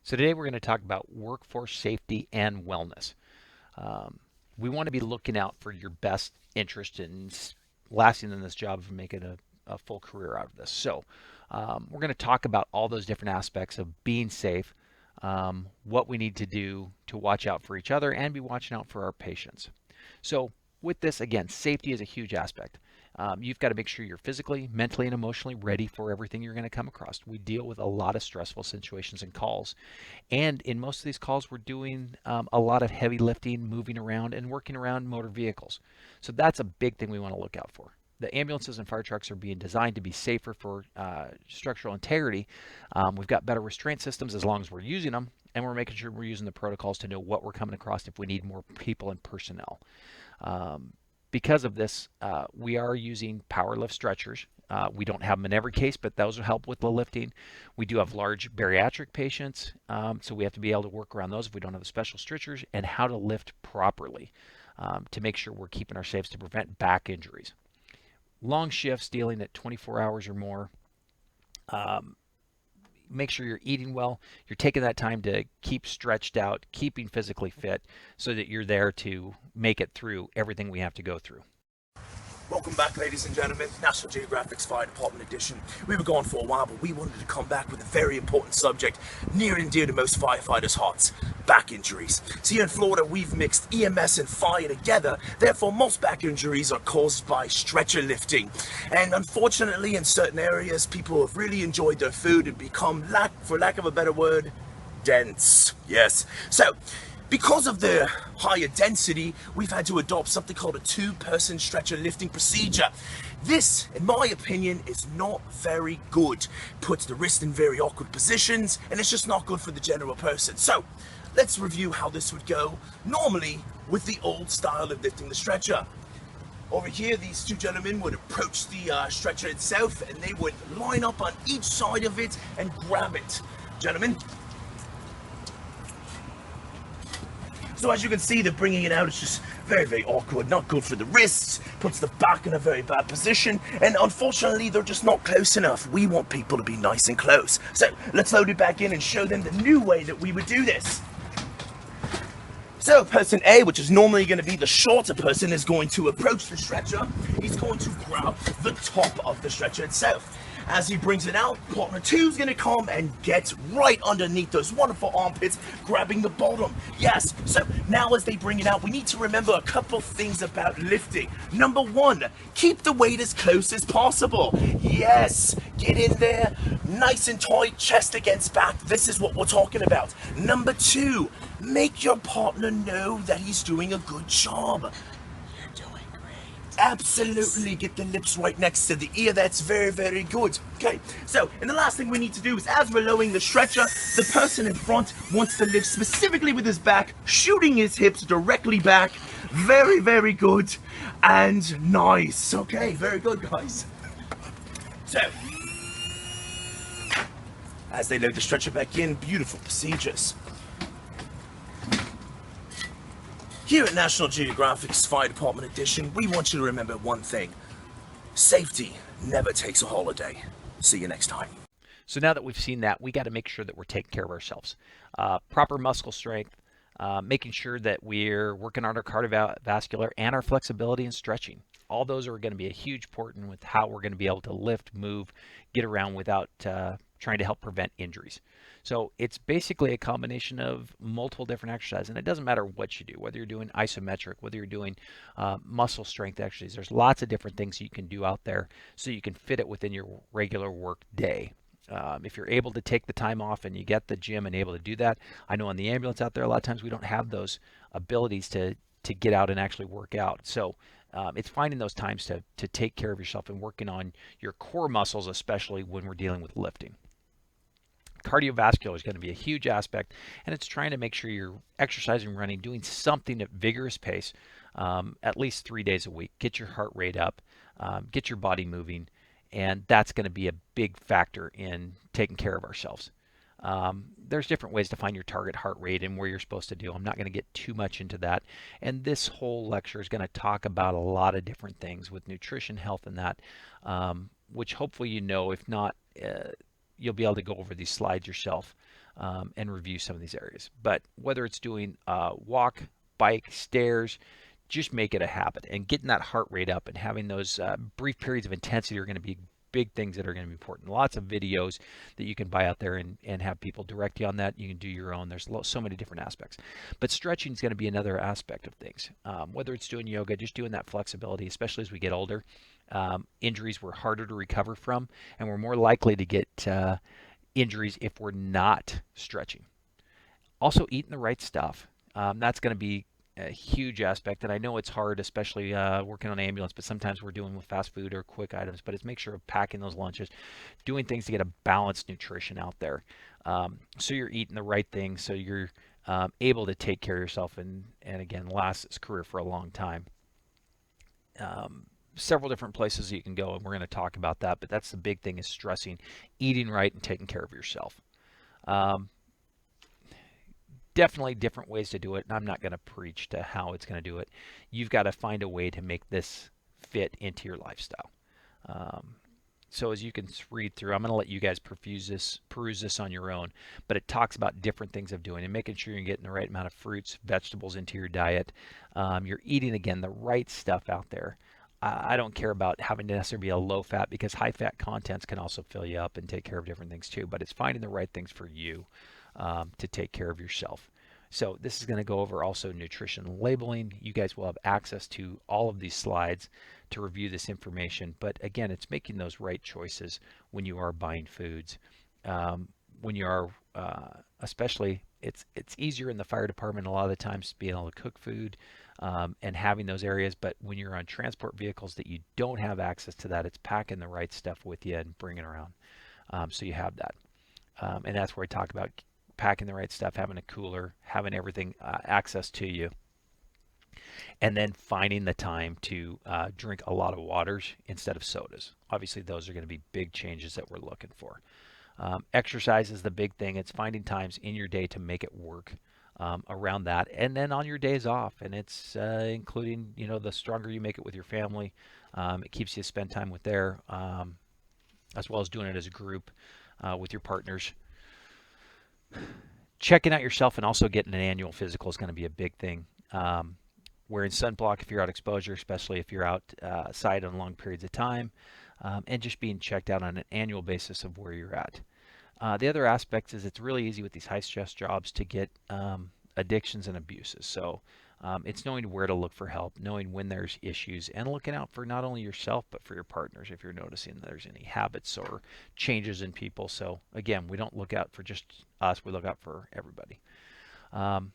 So today we're going to talk about workforce safety and wellness. Um, we want to be looking out for your best interest in lasting in this job and making a full career out of this. So we're going to talk about all those different aspects of being safe, what we need to do to watch out for each other and be watching out for our patients. So with this, again, safety is a huge aspect. You've got to make sure you're physically, mentally, and emotionally ready for everything you're going to come across. We deal with a lot of stressful situations and calls, and in most of these calls, we're doing a lot of heavy lifting, moving around, and working around motor vehicles. So that's a big thing we want to look out for. The ambulances and fire trucks are being designed to be safer for structural integrity. We've got better restraint systems as long as we're using them, and we're making sure we're using the protocols to know what we're coming across if we need more people and personnel. Um, because of this, we are using power lift stretchers. We don't have them in every case, but those will help with the lifting. We do have large bariatric patients, so we have to be able to work around those if we don't have the special stretchers, and how to lift properly to make sure we're keeping our safes to prevent back injuries. Long shifts dealing at 24 hours or more. Um, Make sure you're eating well. You're taking that time to keep stretched out, keeping physically fit so that you're there to make it through everything we have to go through. Welcome back, ladies and gentlemen. National Geographic's Fire Department edition. We were gone for a while, but we wanted to come back with a very important subject near and dear to most firefighters' hearts: back injuries. So here in Florida, we've mixed EMS and fire together. Therefore, most back injuries are caused by stretcher lifting. And unfortunately, in certain areas, people have really enjoyed their food and become, for lack of a better word, dense. Yes. So, because of the higher density, we've had to adopt something called a two-person stretcher lifting procedure. This, in my opinion, is not very good. Puts the wrist in very awkward positions, and it's just not good for the general person. So, let's review how this would go normally with the old style of lifting the stretcher. Over here, these two gentlemen would approach the stretcher itself, and they would line up on each side of it and grab it. Gentlemen. So as you can see, they're bringing it out. It's just very, very awkward, not good for the wrists, puts the back in a very bad position, and unfortunately, they're just not close enough. We want people to be nice and close. So let's load it back in and show them the new way that we would do this. So person A, which is normally going to be the shorter person, is going to approach the stretcher. He's going to grab the top of the stretcher itself. As he brings it out, partner 2 is going to come and get right underneath those wonderful armpits, grabbing the bottom. Yes, so now as they bring it out, we need to remember a couple things about lifting. Number 1, keep the weight as close as possible. Yes, get in there, nice and tight, chest against back. This is what we're talking about. Number 2, make your partner know that he's doing a good job. Absolutely, get the lips right next to the ear. That's very, very good. Okay, so, and the last thing we need to do is, as we're lowering the stretcher, the person in front wants to lift specifically with his back, shooting his hips directly back. Very, very good and nice. Okay, very good, guys. So, as they load the stretcher back in, beautiful procedures. Here at National Geographic's Fire Department Edition, we want you to remember one thing: safety never takes a holiday. See you next time. So now that we've seen that, we got to make sure that we're taking care of ourselves. Proper muscle strength, making sure that we're working on our cardiovascular and our flexibility and stretching. All those are going to be a huge important with how we're going to be able to lift, move, get around without trying to help prevent injuries. So it's basically a combination of multiple different exercises, and it doesn't matter what you do, whether you're doing isometric, whether you're doing muscle strength exercises. There's lots of different things you can do out there so you can fit it within your regular work day. If you're able to take the time off and you get the gym and able to do that, I know on the ambulance out there, a lot of times we don't have those abilities to get out and actually work out. So it's finding those times to take care of yourself and working on your core muscles, especially when we're dealing with lifting. Cardiovascular is going to be a huge aspect, and it's trying to make sure you're exercising, running, doing something at vigorous pace, at least 3 days a week. Get your heart rate up, get your body moving, and that's going to be a big factor in taking care of ourselves. There's different ways to find your target heart rate and where you're supposed to do. I'm not going to get too much into that. And this whole lecture is going to talk about a lot of different things with nutrition, health, and that, which hopefully you know. If not, you'll be able to go over these slides yourself. and review some of these areas. But whether it's doing walk, bike, stairs, just make it a habit and getting that heart rate up and having those brief periods of intensity are going to be big things that are going to be important. Lots of videos that you can buy out there and have people direct you on that. You can do your own. There's so many different aspects. But stretching is going to be another aspect of things. Whether it's doing yoga, just doing that flexibility, especially as we get older. Injuries we're harder to recover from, and we're more likely to get injuries if we're not stretching. Also, eating the right stuff. That's going to be a huge aspect, and I know it's hard, especially working on an ambulance, but sometimes we're dealing with fast food or quick items. But it's make sure of packing those lunches, doing things to get a balanced nutrition out there, so you're eating the right things, so you're able to take care of yourself and again last this career for a long time. Several different places you can go, and we're going to talk about that. But that's the big thing: is stressing, eating right, and taking care of yourself. Um, Definitely different ways to do it, and I'm not going to preach to how it's going to do it. You've got to find a way to make this fit into your lifestyle. Um, so as you can read through, I'm going to let you guys peruse this on your own, but it talks about different things of doing and making sure you're getting the right amount of fruits, vegetables into your diet. You're eating, again, the right stuff out there. I don't care about having to necessarily be a low fat, because high fat contents can also fill you up and take care of different things too, but it's finding the right things for you to take care of yourself. So this is going to go over also nutrition labeling. You guys will have access to all of these slides to review this information. But again, it's making those right choices when you are buying foods. When you are, especially, it's easier in the fire department a lot of the times being able to cook food and having those areas. But when you're on transport vehicles that you don't have access to that, it's packing the right stuff with you and bringing it around, so you have that. And that's where I talk about packing the right stuff, having a cooler, having everything access to you, and then finding the time to drink a lot of waters instead of sodas. Obviously, those are going to be big changes that we're looking for. Exercise is the big thing. It's finding times in your day to make it work around that, and then on your days off. And it's including, the stronger you make it with your family, it keeps you to spend time with there, as well as doing it as a group with your partners. Checking out yourself and also getting an annual physical is going to be a big thing. Wearing sunblock if you're out exposure, especially if you're outside on long periods of time, and just being checked out on an annual basis of where you're at. The other aspect is it's really easy with these high stress jobs to get addictions and abuses. So it's knowing where to look for help, knowing when there's issues, and looking out for not only yourself but for your partners if you're noticing there's any habits or changes in people. So again, we don't look out for just us, we look out for everybody. Um,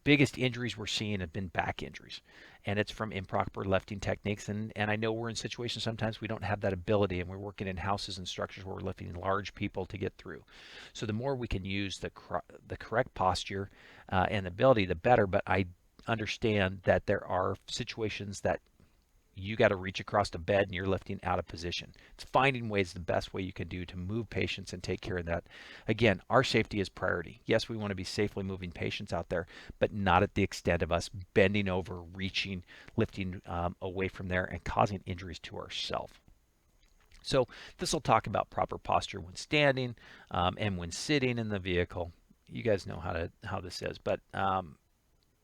Biggest injuries we're seeing have been back injuries, and it's from improper lifting techniques. And I know we're in situations sometimes we don't have that ability, and we're working in houses and structures where we're lifting large people to get through. So the more we can use the correct posture and the ability, the better. But I understand that there are situations that you got to reach across the bed and you're lifting out of position. It's finding ways, the best way you can do to move patients and take care of that. Again, our safety is priority. Yes, we want to be safely moving patients out there, but not at the extent of us bending over, reaching, lifting away from there and causing injuries to ourselves. So this will talk about proper posture when standing and when sitting in the vehicle. You guys know how this is, but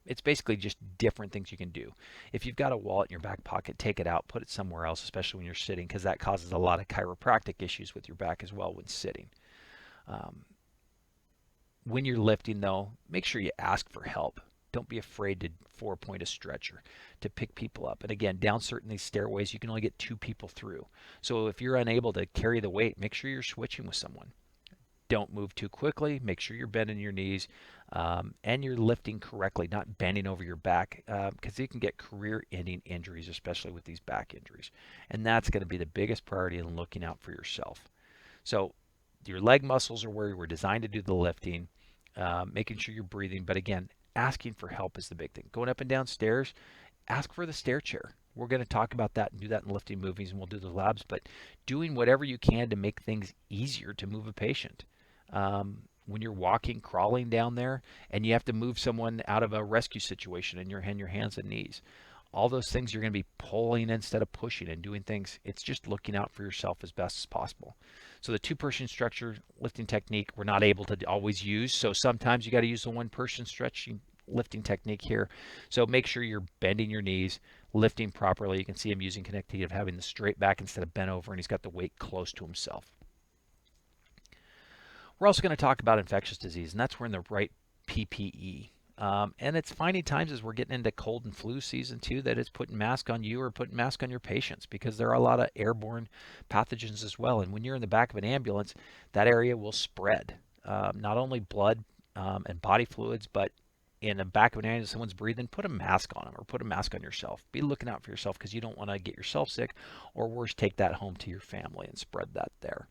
it's basically just different things you can do. If you've got a wallet in your back pocket, take it out, put it somewhere else, especially when you're sitting, because that causes a lot of chiropractic issues with your back as well when sitting. Um, when you're lifting, though, make sure you ask for help. Don't be afraid to four-point a stretcher to pick people up. And again, down certain these stairways, you can only get two people through. So if you're unable to carry the weight, make sure you're switching with someone. Don't move too quickly. Make sure you're bending your knees and you're lifting correctly, not bending over your back, because you can get career-ending injuries, especially with these back injuries. And that's going to be the biggest priority in looking out for yourself. So your leg muscles are where you were designed to do the lifting, making sure you're breathing. But again, asking for help is the big thing. Going up and down stairs, ask for the stair chair. We're going to talk about that and do that in lifting movies, and we'll do the labs. But doing whatever you can to make things easier to move a patient. When you're walking, crawling down there, and you have to move someone out of a rescue situation and you're on your hands and knees. all those things you're going to be pulling instead of pushing and doing things. It's just looking out for yourself as best as possible. So the two-person structure lifting technique we're not able to always use. So sometimes you got to use the one-person stretching lifting technique here. So make sure you're bending your knees, lifting properly. You can see him using connectivity of having the straight back instead of bent over, and he's got the weight close to himself. We're also going to talk about infectious disease, and that's wearing the right PPE. And it's finding times as we're getting into cold and flu season too that it's putting mask on you or putting mask on your patients, because there are a lot of airborne pathogens as well. And when you're in the back of an ambulance, that area will spread, not only blood and body fluids, but in the back of an ambulance, someone's breathing, put a mask on them or put a mask on yourself. Be looking out for yourself, because you don't want to get yourself sick, or worse, take that home to your family and spread that there.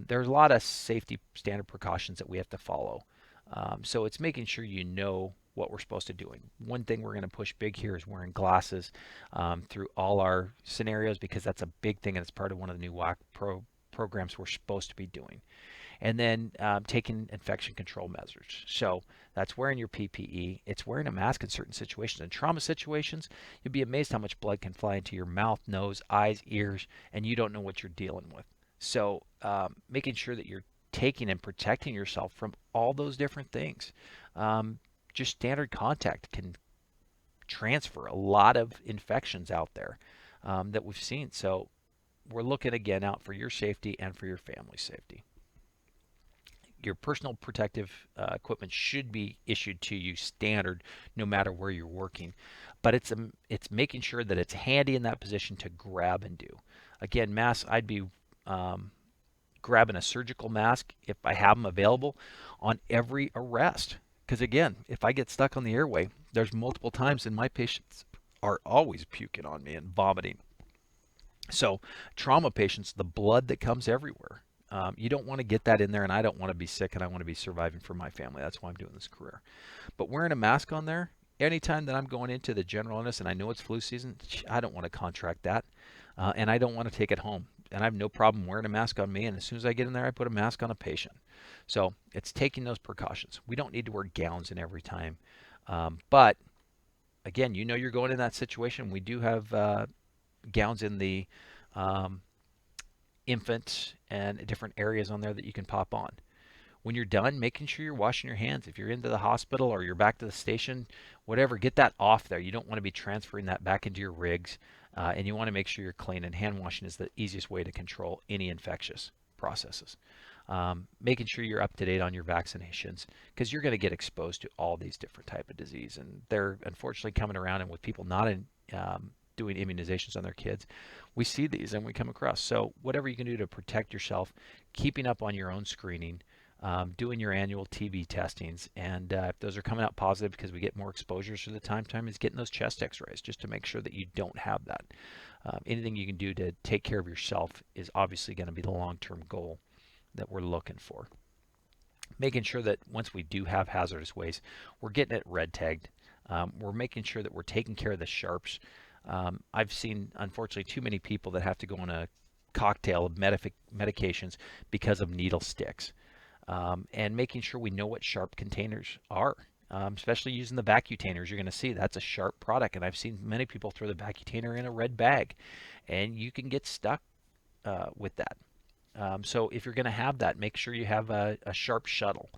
There's a lot of safety standard precautions that we have to follow. So it's making sure you know what we're supposed to do. One thing we're going to push big here is wearing glasses through all our scenarios, because that's a big thing and it's part of one of the new WAC programs we're supposed to be doing. And then taking infection control measures. So that's wearing your PPE. It's wearing a mask in certain situations. In trauma situations, you'll be amazed how much blood can fly into your mouth, nose, eyes, ears, and you don't know what you're dealing with. So making sure that you're taking and protecting yourself from all those different things. Just standard contact can transfer a lot of infections out there that we've seen. So we're looking again out for your safety and for your family's safety. Your personal protective equipment should be issued to you standard no matter where you're working, but it's making sure that it's handy in that position to grab and do. Again, masks, I'd be grabbing a surgical mask if I have them available on every arrest, because again, if I get stuck on the airway, there's multiple times, and my patients are always puking on me and vomiting. So trauma patients, the blood that comes everywhere, you don't want to get that in there, and I don't want to be sick, and I want to be surviving for my family. That's why I'm doing this career. But wearing a mask on there, anytime that I'm going into the general illness and I know it's flu season, I don't want to contract that, and I don't want to take it home. And I have no problem wearing a mask on me, and as soon as I get in there, I put a mask on a patient. So it's taking those precautions. We don't need to wear gowns in every time. But again, you know you're going in that situation. We do have gowns in the infant and different areas on there that you can pop on. When you're done, making sure you're washing your hands. If you're into the hospital or you're back to the station, whatever, get that off there. You don't want to be transferring that back into your rigs, and you want to make sure you're clean. And hand washing is the easiest way to control any infectious processes. Making sure you're up to date on your vaccinations, because you're going to get exposed to all these different type of disease, and they're unfortunately coming around. And with people not doing immunizations on their kids, we see these and we come across. So whatever you can do to protect yourself, keeping up on your own screening, doing your annual TB testings, and if those are coming out positive, because we get more exposures through the time is getting those chest x-rays just to make sure that you don't have that. Anything you can do to take care of yourself is obviously going to be the long-term goal that we're looking for. Making sure that once we do have hazardous waste, we're getting it red tagged. We're making sure that we're taking care of the sharps. I've seen, unfortunately, too many people that have to go on a cocktail of medications because of needle sticks. And making sure we know what sharp containers are, especially using the Vacutainers. You're going to see that's a sharp product, and I've seen many people throw the Vacutainer in a red bag, and you can get stuck with that. So if you're going to have that, make sure you have a sharp shuttle,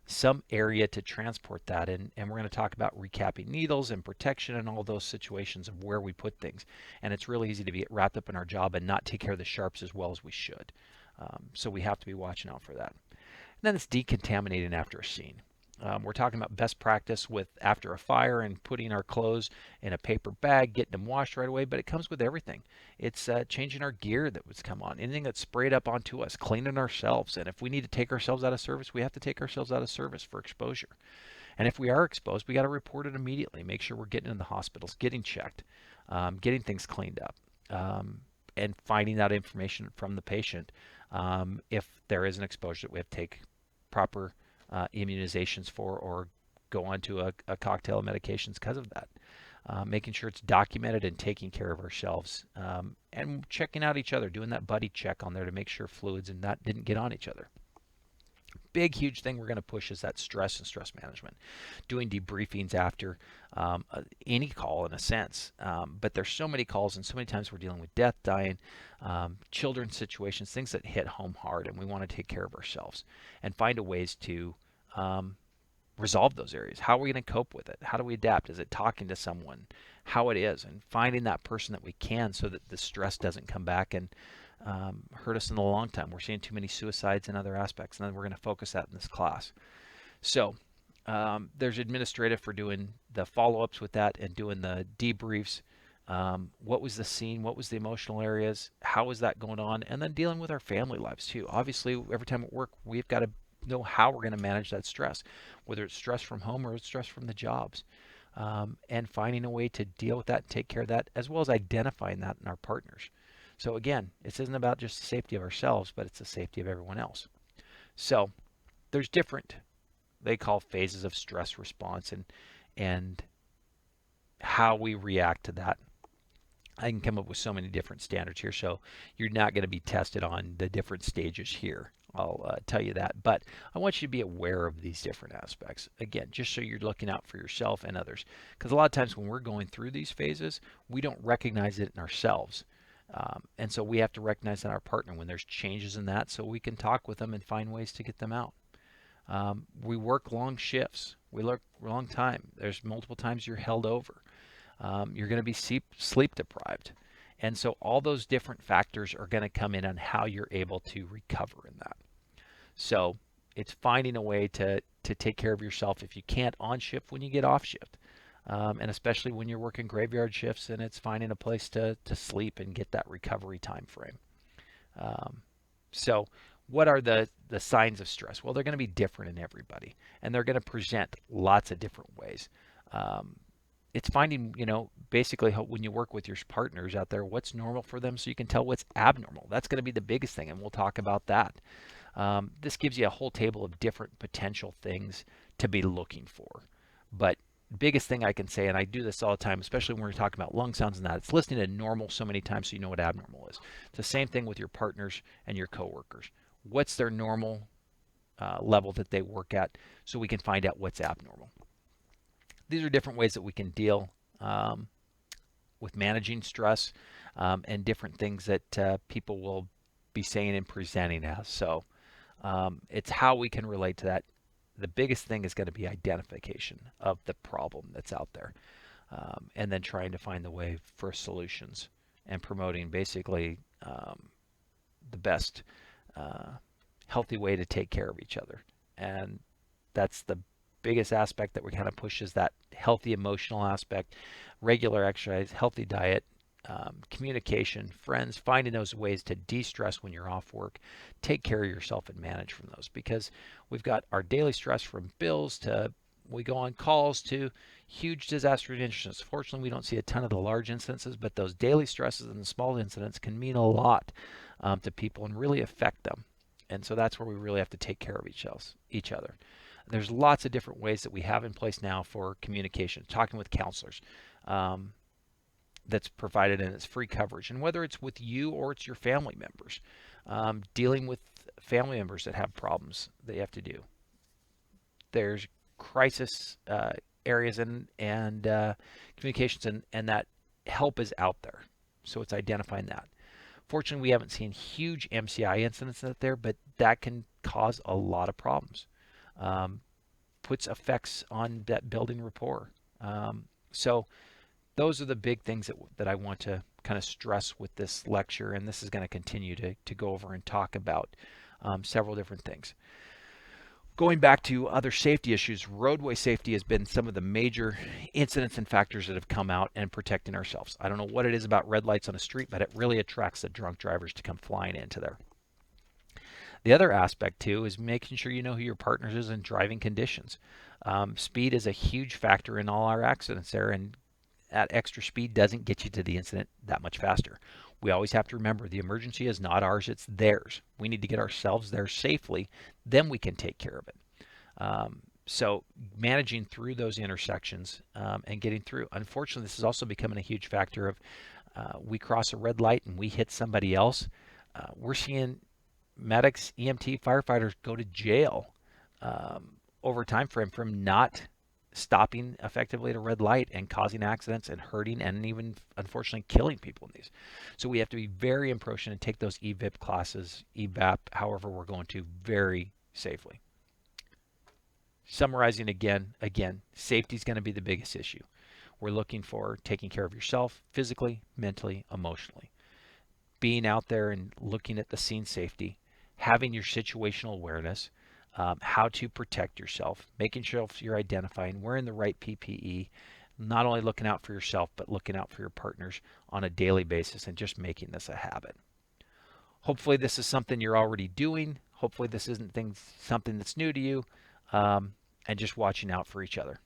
some area to transport that in. And we're going to talk about recapping needles and protection and all those situations of where we put things. And it's really easy to get wrapped up in our job and not take care of the sharps as well as we should. So we have to be watching out for that. And then it's decontaminating after a scene. We're talking about best practice with after a fire and putting our clothes in a paper bag, getting them washed right away, but it comes with everything. It's changing our gear that was come on, anything that's sprayed up onto us, cleaning ourselves. And if we need to take ourselves out of service, we have to take ourselves out of service for exposure. And if we are exposed, we got to report it immediately. Make sure we're getting in the hospitals, getting checked, getting things cleaned up, and finding out information from the patient if there is an exposure that we have to take proper immunizations for, or go on to a cocktail of medications because of that. Making sure it's documented and taking care of ourselves, and checking out each other, doing that buddy check on there to make sure fluids and that didn't get on each other. big, huge thing we're going to push is that stress and stress management, doing debriefings after any call in a sense. But there's so many calls and so many times we're dealing with death, dying, children's situations, things that hit home hard, and we want to take care of ourselves and find a ways to resolve those areas. How are we going to cope with it? How do we adapt? Is it talking to someone? How it is, and finding that person that we can so that the stress doesn't come back and hurt us in the long time. We're seeing too many suicides and other aspects, and then we're going to focus that in this class. So there's administrative for doing the follow-ups with that and doing the debriefs. What was the scene? What was the emotional areas? How was that going on? And then dealing with our family lives too. Obviously, every time at work, we've got to know how we're going to manage that stress, whether it's stress from home or it's stress from the jobs, and finding a way to deal with that and take care of that, as well as identifying that in our partners. So again, this isn't about just the safety of ourselves, but it's the safety of everyone else. So there's different, they call phases of stress response, and how we react to that. I can come up with so many different standards here, so you're not going to be tested on the different stages here. I'll tell you that. But I want you to be aware of these different aspects. Again, just so you're looking out for yourself and others. Because a lot of times when we're going through these phases, we don't recognize it in ourselves. And so we have to recognize in our partner when there's changes in that so we can talk with them and find ways to get them out. We work long shifts. We work a long time. There's multiple times you're held over. You're going to be sleep deprived. And so all those different factors are going to come in on how you're able to recover in that. So it's finding a way to take care of yourself if you can't on shift when you get off shift. And especially when you're working graveyard shifts, and it's finding a place to sleep and get that recovery time frame. So what are the signs of stress? Well, they're going to be different in everybody, and they're going to present lots of different ways. It's finding, basically when you work with your partners out there, what's normal for them so you can tell what's abnormal. That's going to be the biggest thing, and we'll talk about that. This gives you a whole table of different potential things to be looking for. But biggest thing I can say, and I do this all the time, especially when we're talking about lung sounds and that, it's listening to normal so many times so you know what abnormal is. It's the same thing with your partners and your coworkers. What's their normal level that they work at so we can find out what's abnormal. These are different ways that we can deal with managing stress and different things that people will be saying and presenting as. So it's how we can relate to that. The biggest thing is going to be identification of the problem that's out there, and then trying to find the way for solutions and promoting basically the best healthy way to take care of each other. And that's the biggest aspect that we kind of push, is that healthy emotional aspect, regular exercise, healthy diet, communication, friends, finding those ways to de-stress when you're off work, take care of yourself and manage from those, because we've got our daily stress from bills to we go on calls to huge disaster incidents. Fortunately, we don't see a ton of the large incidences, but those daily stresses and the small incidents can mean a lot to people and really affect them. And so that's where we really have to take care of each other. There's lots of different ways that we have in place now for communication, talking with counselors. That's provided, and it's free coverage. And whether it's with you or it's your family members, dealing with family members that have problems that you have to do. There's crisis areas and communications, and that help is out there. So it's identifying that. Fortunately, we haven't seen huge MCI incidents out there, but that can cause a lot of problems. Puts effects on that building rapport. So those are the big things that I want to kind of stress with this lecture, and this is going to continue to go over and talk about several different things. Going back to other safety issues, roadway safety has been some of the major incidents and factors that have come out and protecting ourselves. I don't know what it is about red lights on a street, but it really attracts the drunk drivers to come flying into there. The other aspect too is making sure you know who your partner is in driving conditions. Speed is a huge factor in all our accidents there, and that extra speed doesn't get you to the incident that much faster. We always have to remember the emergency is not ours, it's theirs. We need to get ourselves there safely, then we can take care of it. So managing through those intersections and getting through. Unfortunately, this is also becoming a huge factor of we cross a red light and we hit somebody else. We're seeing medics, EMT, firefighters go to jail over time frame from not stopping effectively at a red light and causing accidents and hurting and even unfortunately killing people in these. So we have to be very approaching and take those EVIP classes, EVAP, however we're going to, very safely. Summarizing again, safety is going to be the biggest issue. We're looking for taking care of yourself physically, mentally, emotionally. Being out there and looking at the scene safety, having your situational awareness, how to protect yourself, making sure you're identifying, wearing the right PPE, not only looking out for yourself, but looking out for your partners on a daily basis and just making this a habit. Hopefully this is something you're already doing. Hopefully this isn't something that's new to you, and just watching out for each other.